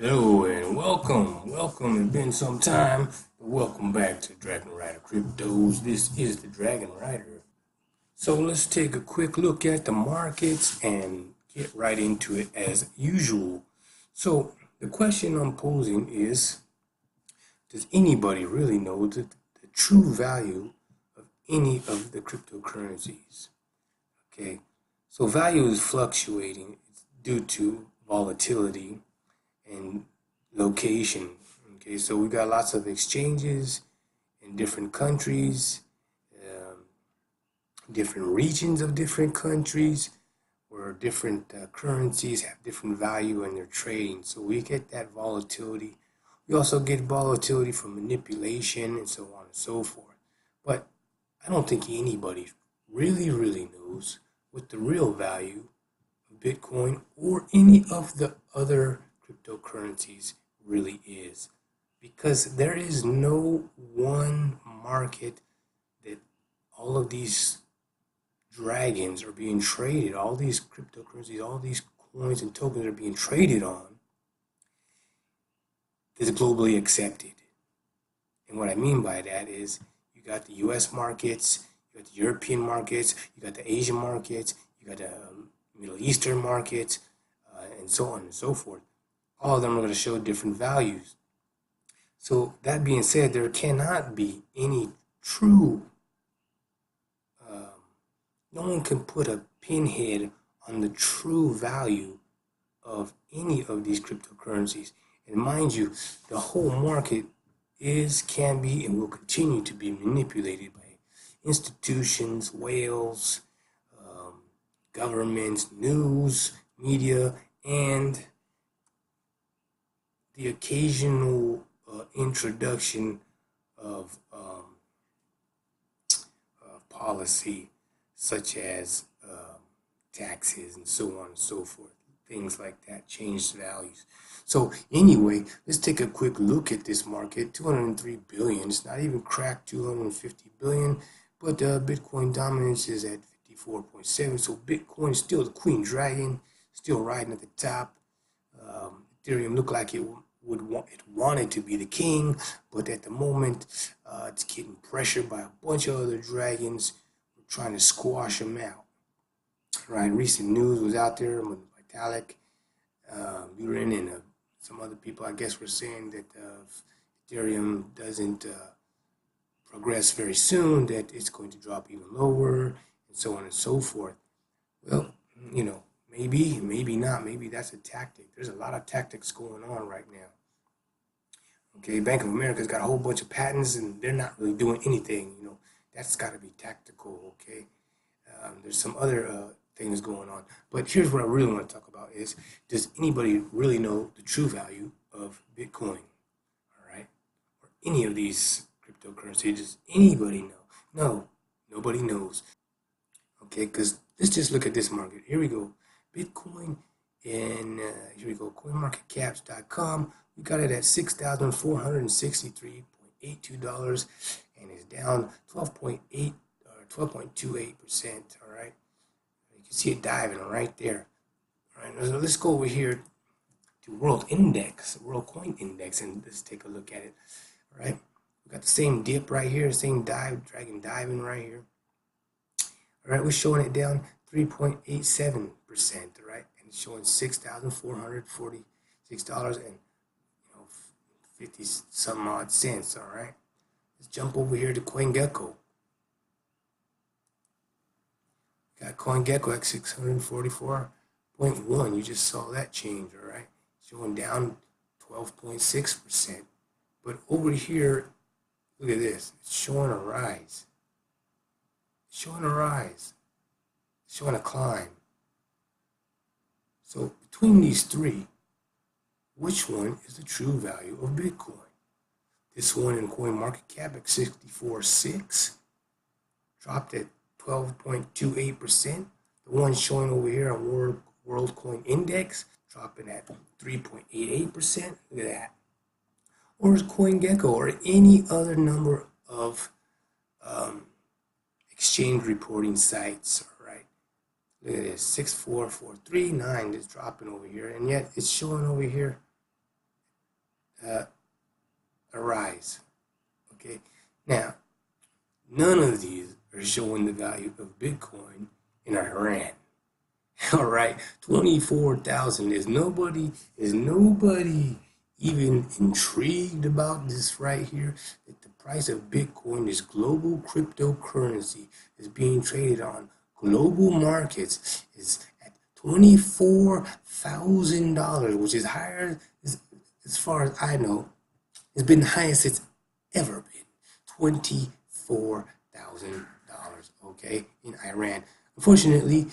Hello and welcome. It's been some time, but welcome back to Dragon Rider Cryptos. This is the Dragon Rider. So let's take a quick look at the markets and get right into it as usual. So the question I'm posing is, does anybody really know the true value of any of the cryptocurrencies? Okay, so value is fluctuating due to volatility and location. Okay, so we got lots of exchanges in different countries, um, different regions of different countries, where different currencies have different value in their trading. So we get that volatility. We also get volatility from manipulation and so on and so forth. But I don't think anybody really knows what the real value of Bitcoin or any of the other cryptocurrencies really is, because there is no one market that all of these dragons are being traded, all these cryptocurrencies, all these coins and tokens are being traded on is globally accepted. And what I mean by that is you got the US markets, you got the European markets, you got the Asian markets, you got the Middle Eastern markets, and so on and so forth. All of them are going to show different values. So that being said, there cannot be any true, no one can put a pinhead on the true value of any of these cryptocurrencies. And mind you, the whole market can be, and will continue to be manipulated by institutions, whales, governments, news, media, and the occasional introduction of policy, such as taxes and so on and so forth. Things like that change values. So anyway, let's take a quick look at this market. 203 billion. It's not even cracked 250 billion, but Bitcoin dominance is at 54.7. So Bitcoin is still the queen dragon, still riding at the top. Ethereum looked like it wanted to be the king, but at the moment it's getting pressured by a bunch of other dragons trying to squash them out. Right, recent news was out there with Vitalik, Buterin, and some other people. I guess were saying that Ethereum doesn't progress very soon, that it's going to drop even lower, and so on and so forth. Well, maybe not. Maybe that's a tactic. There's a lot of tactics going on right now. Okay, Bank of America's got a whole bunch of patents, and they're not really doing anything. That's got to be tactical. Okay, there's some other things going on, but here's what I really want to talk about: is does anybody really know the true value of Bitcoin? All right, or any of these cryptocurrencies? Does anybody know? No, nobody knows. Okay, because let's just look at this market. Here we go. Bitcoin, and here we go, coinmarketcaps.com. We got it at $6,463.82, and it's down 12.8 or 12.28%. All right, you can see it diving right there. All right, so let's go over here to World Coin Index, and let's take a look at it. All right, we got the same dip right here, same dive, dragon diving right here. All right, we're showing it down 3.87%, right? And it's showing $6,446 and 50 some odd cents, all right? Let's jump over here to CoinGecko. Got CoinGecko at 644.1. You just saw that change, all right? Showing down 12.6%. But over here, look at this. It's showing a rise. It's showing a rise. It's showing a climb. So between these three, which one is the true value of Bitcoin? This one in CoinMarketCap at 64.6 dropped at 12.28%. The one showing over here on World Coin Index dropping at 3.88%. Look at that. Or is CoinGecko or any other number of exchange reporting sites, all right? Look at this, 64439 is dropping over here, and yet it's showing over here uh, a rise. Okay, now none of these are showing the value of Bitcoin in Iran. All right, 24,000. Is nobody even intrigued about this right here? That the price of Bitcoin, this global cryptocurrency, is being traded on global markets, is at $24,000, which is higher, as far as I know, it's been the highest it's ever been. $24,000, okay, in Iran. Unfortunately,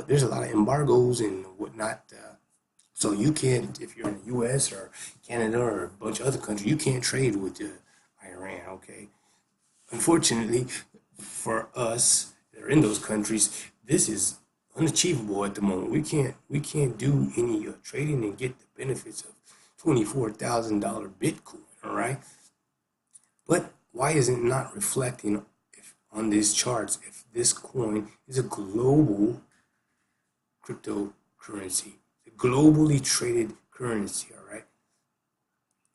there's a lot of embargoes and whatnot. So you can't, if you're in the U.S. or Canada or a bunch of other countries, you can't trade with Iran, okay? Unfortunately, for us that are in those countries, this is unachievable at the moment. We can't do any trading and get the benefits of $24,000 Bitcoin, all right? But why is it not reflecting on these charts if this coin is a global cryptocurrency, a globally traded currency, all right?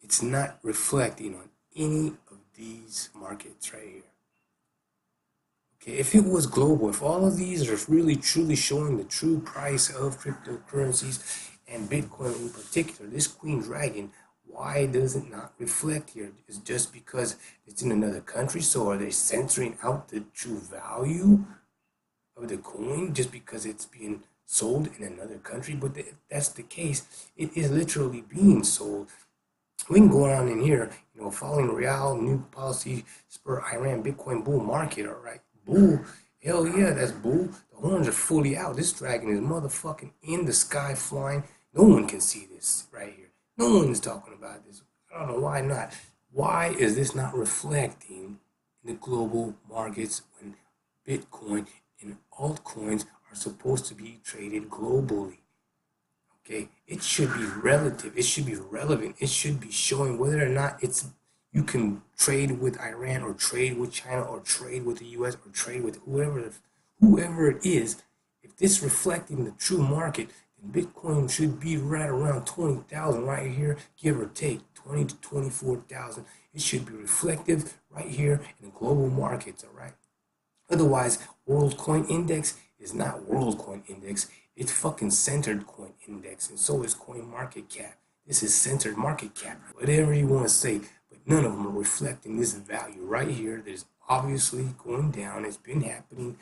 It's not reflecting on any of these markets right here. Okay, if it was global, if all of these are really truly showing the true price of cryptocurrencies and Bitcoin in particular, this Queen Dragon, why does it not reflect here? Is it just because it's in another country? So are they censoring out the true value of the coin just because it's being sold in another country? But if that's the case, it is literally being sold. We can go around in here, following Real new policy spur Iran Bitcoin bull market, all right? Bull, hell yeah, that's bull. The horns are fully out. This dragon is motherfucking in the sky flying. No one can see this right here. No one is talking about this. I don't know why not. Why is this not reflecting in the global markets when Bitcoin and altcoins are supposed to be traded globally? Okay, it should be relative. It should be relevant. It should be showing whether or not you can trade with Iran or trade with China or trade with the U.S. or trade with whoever it is. If this reflecting the true market, then Bitcoin should be right around 20,000 right here, give or take 20 to 24,000. It should be reflective right here in the global markets. All right. Otherwise, World Coin Index is not World Coin Index. It's fucking Centered Coin Index, and so is Coin Market Cap. This is Centered Market Cap, whatever you want to say, but none of them are reflecting this value right here that is obviously going down. It's been happening,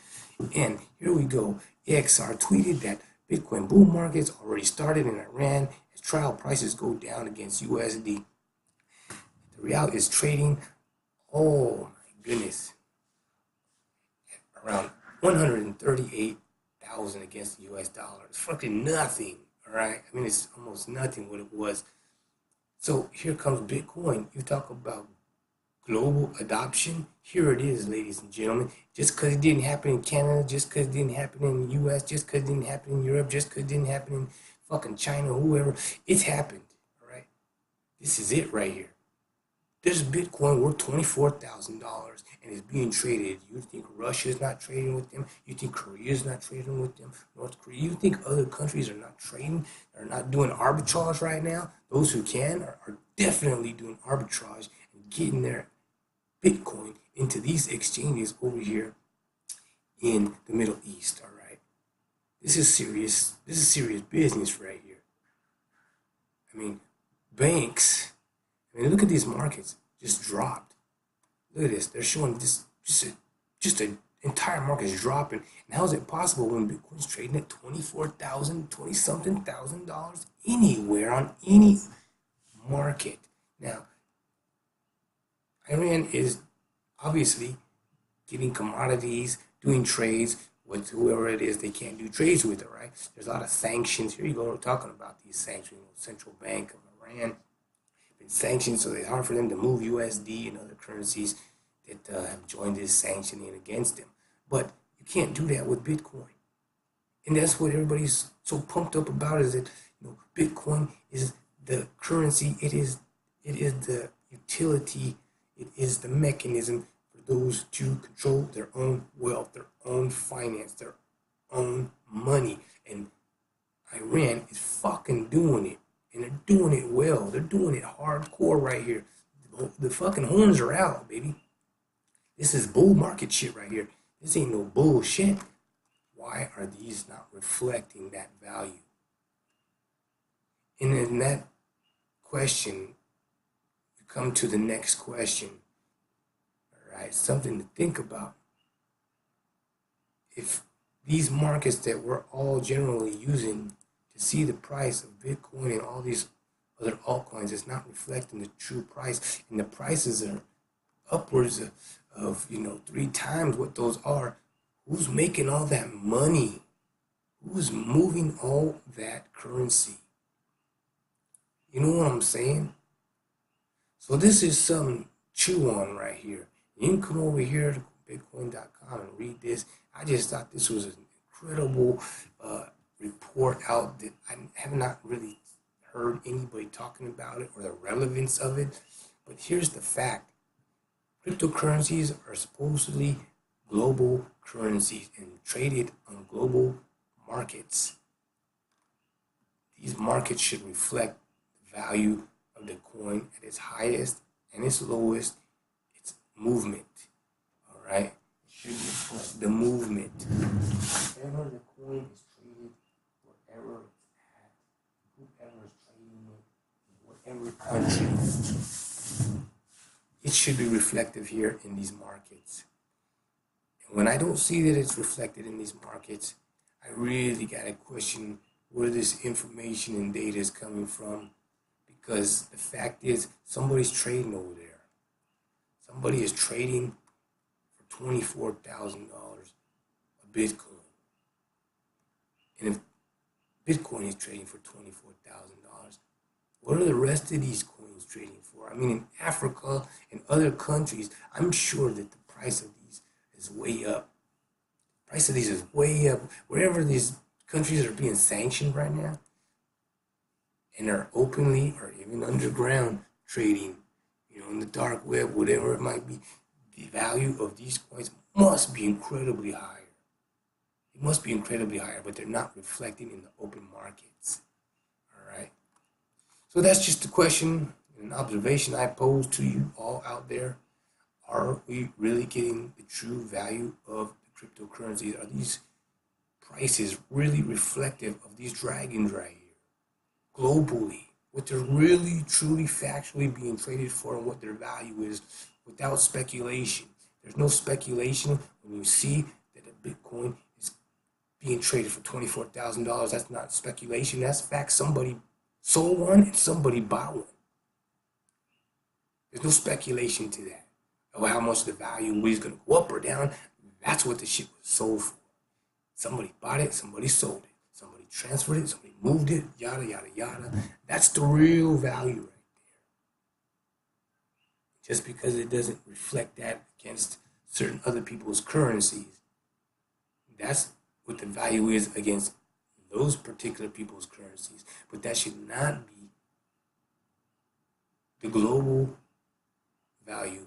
and here we go. XR tweeted that Bitcoin bull markets already started in Iran as trial prices go down against USD. The real is trading, oh my goodness, around 138,000 against the US dollar. It's fucking nothing, all right? I mean, it's almost nothing what it was. So here comes Bitcoin. You talk about global adoption. Here it is, ladies and gentlemen. Just because it didn't happen in Canada, just because it didn't happen in the US, just because it didn't happen in Europe, just because it didn't happen in fucking China, whoever, it's happened, all right? This is it right here. There's Bitcoin worth $24,000 and is being traded. You think Russia's not trading with them? You think Korea's not trading with them? North Korea? You think other countries are not trading? Are not doing arbitrage right now? Those who can are definitely doing arbitrage and getting their Bitcoin into these exchanges over here in the Middle East. All right, this is serious. This is serious business right here. I mean, banks. I mean, look at these markets just dropped. Look at this. They're showing just an entire market is dropping. And how is it possible when Bitcoin's trading at 24,000, 20-something thousand dollars anywhere on any market? Now, Iran is obviously getting commodities, doing trades with whoever it is they can't do trades with, all right? There's a lot of sanctions. Here you go, we're talking about these sanctions. Central Bank of Iran been sanctioned, so it's hard for them to move USD and other currencies that have joined this sanctioning against them. But you can't do that with Bitcoin. And that's what everybody's so pumped up about, is that Bitcoin is the currency, it is the utility, it is the mechanism for those to control their own wealth, their own finance, their own money. And Iran is fucking doing it. And they're doing it well. They're doing it hardcore right here. The fucking horns are out, baby. This is bull market shit right here. This ain't no bullshit. Why are these not reflecting that value? And in that question, you come to the next question. All right, something to think about. If these markets that we're all generally using to see the price of Bitcoin and all these other altcoins is not reflecting the true price, and the prices are upwards of 3 times what those are, who's making all that money? Who's moving all that currency? You know what I'm saying? So this is something to chew on right here. You can come over here to Bitcoin.com and read this. I just thought this was an incredible report out that I have not really heard anybody talking about it or the relevance of it. But here's the fact. Cryptocurrencies are supposedly global currencies and traded on global markets. These markets should reflect the value of the coin at its highest and its lowest, its movement. All right? It should reflect the movement. Wherever the coin is traded, wherever it's at, whoever is trading it, whatever country, it should be reflective here in these markets. And when I don't see that it's reflected in these markets, I really got to question where this information and data is coming from, because the fact is somebody's trading over there. Somebody is trading for $24,000 a Bitcoin. And if Bitcoin is trading for $24,000, what are the rest of these coins trading for? I mean, in Africa and other countries, I'm sure that the price of these is way up. The price of these is way up. Wherever these countries are being sanctioned right now and are openly or even underground trading, in the dark web, whatever it might be, the value of these coins must be incredibly higher. It must be incredibly higher, but they're not reflecting in the open markets. All right. So that's just a question and an observation I pose to you all out there. Are we really getting the true value of the cryptocurrencies? Are these prices really reflective of these dragons right here? Globally, what they're really, truly, factually being traded for and what their value is without speculation. There's no speculation when you see that a Bitcoin is being traded for $24,000. That's not speculation. That's fact. Somebody sold one and somebody bought one. There's no speculation to that. Of how much the value is going to go up or down. That's what the shit was sold for. Somebody bought it, somebody sold it. Somebody transferred it, somebody moved it, yada, yada, yada. That's the real value right there. Just because it doesn't reflect that against certain other people's currencies, that's what the value is against those particular people's currencies. But that should not be the global value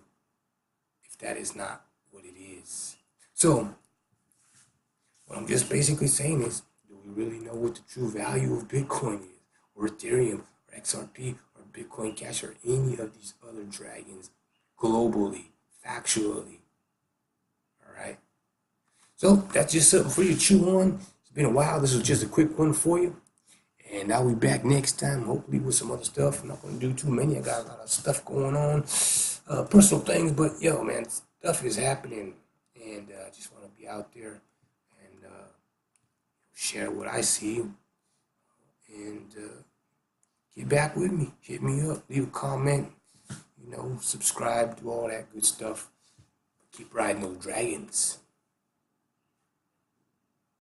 if that is not what it is. So, what I'm just basically saying is, do we really know what the true value of Bitcoin is, or Ethereum, or XRP, or Bitcoin Cash, or any of these other dragons globally, factually? All right. So that's just something for you to chew on. It's been a while. This was just a quick one for you. And I'll be back next time, hopefully with some other stuff. I'm not going to do too many. I got a lot of stuff going on, personal things. But, yo, man, stuff is happening. And I just want to be out there and share what I see. And get back with me. Hit me up. Leave a comment. Subscribe. Do all that good stuff. Keep riding those dragons.